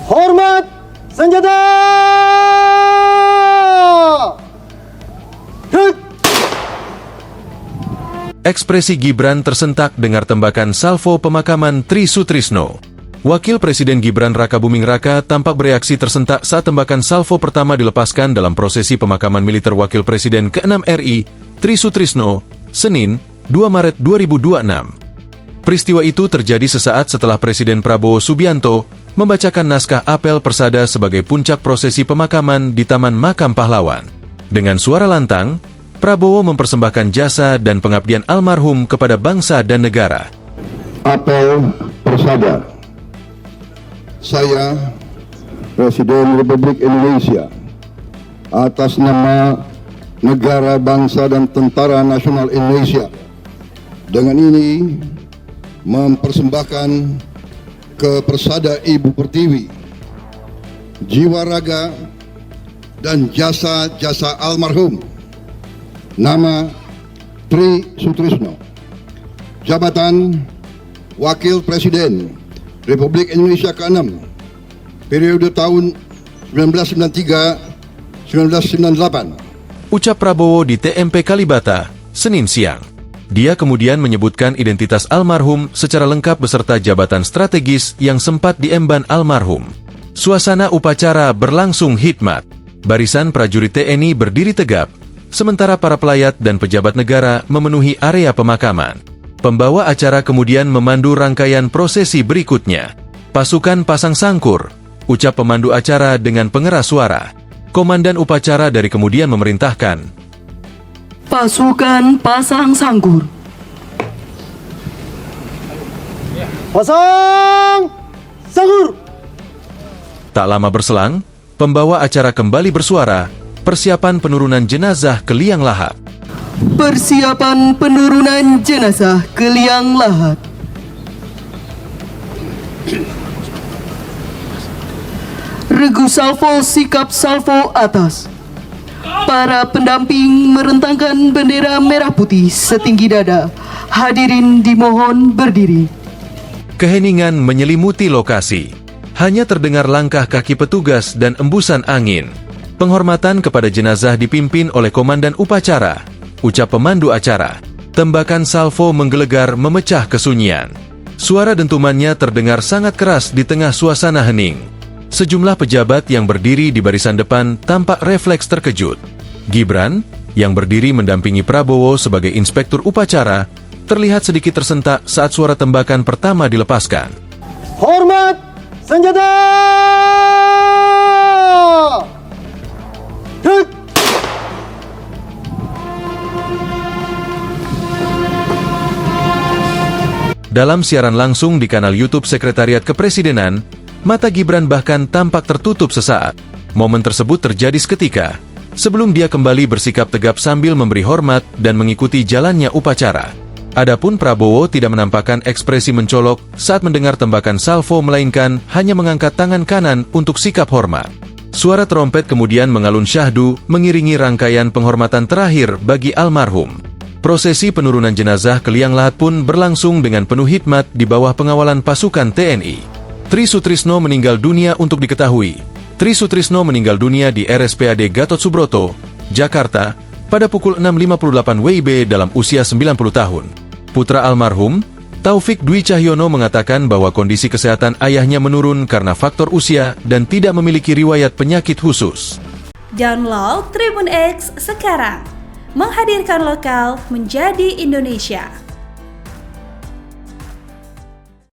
Hormat senjata! Hit! Ekspresi Gibran tersentak dengar tembakan salvo pemakaman Tri Sutrisno. Wakil Presiden Gibran Rakabuming Raka tampak bereaksi tersentak saat tembakan salvo pertama dilepaskan dalam prosesi pemakaman militer Wakil Presiden ke-6 RI, Tri Sutrisno, Senin, 2 Maret 2026. Peristiwa itu terjadi sesaat setelah Presiden Prabowo Subianto membacakan naskah apel persada sebagai puncak prosesi pemakaman di Taman Makam Pahlawan. Dengan suara lantang, Prabowo mempersembahkan jasa dan pengabdian almarhum kepada bangsa dan negara. Apel persada. Saya, Presiden Republik Indonesia, atas nama negara, bangsa, dan Tentara Nasional Indonesia, dengan ini mempersembahkan ke Persada Ibu Pertiwi jiwa raga dan jasa-jasa almarhum. Nama Tri Sutrisno, jabatan Wakil Presiden Republik Indonesia ke-6 periode tahun 1993-1998. Ucap Prabowo di TMP Kalibata, Senin siang. Dia kemudian menyebutkan identitas almarhum secara lengkap beserta jabatan strategis yang sempat diemban almarhum. Suasana upacara berlangsung hikmat. Barisan prajurit TNI berdiri tegap, sementara para pelayat dan pejabat negara memenuhi area pemakaman. Pembawa acara kemudian memandu rangkaian prosesi berikutnya. Pasukan pasang sangkur, ucap pemandu acara dengan pengeras suara. Komandan upacara dari kemudian memerintahkan, pasukan pasang sangkur. Pasang sangkur! Tak lama berselang, pembawa acara kembali bersuara, persiapan penurunan jenazah ke liang lahat. Persiapan penurunan jenazah ke liang lahat. Regu salvo, sikap salvo atas. Para pendamping merentangkan bendera merah putih setinggi dada. Hadirin dimohon berdiri. Keheningan menyelimuti lokasi. Hanya terdengar langkah kaki petugas dan embusan angin. Penghormatan kepada jenazah dipimpin oleh komandan upacara. Ucap pemandu acara. Tembakan salvo menggelegar memecah kesunyian. Suara dentumannya terdengar sangat keras di tengah suasana hening. Sejumlah pejabat yang berdiri di barisan depan tampak refleks terkejut. Gibran, yang berdiri mendampingi Prabowo sebagai inspektur upacara, terlihat sedikit tersentak saat suara tembakan pertama dilepaskan. Hormat senjata! Hit! Dalam siaran langsung di kanal YouTube Sekretariat Kepresidenan, mata Gibran bahkan tampak tertutup sesaat. Momen tersebut terjadi seketika, sebelum dia kembali bersikap tegap sambil memberi hormat dan mengikuti jalannya upacara. Adapun Prabowo tidak menampakkan ekspresi mencolok saat mendengar tembakan salvo, melainkan hanya mengangkat tangan kanan untuk sikap hormat. Suara trompet kemudian mengalun syahdu mengiringi rangkaian penghormatan terakhir bagi almarhum. Prosesi penurunan jenazah ke liang lahat pun berlangsung dengan penuh hikmat di bawah pengawalan pasukan TNI. Tri Sutrisno meninggal dunia. Untuk diketahui, Tri Sutrisno meninggal dunia di RSPAD Gatot Subroto, Jakarta, pada pukul 6.58 WIB dalam usia 90 tahun. Putra almarhum, Taufik Dwi Cahyono, mengatakan bahwa kondisi kesehatan ayahnya menurun karena faktor usia dan tidak memiliki riwayat penyakit khusus. Download Tribun X sekarang, menghadirkan lokal menjadi Indonesia.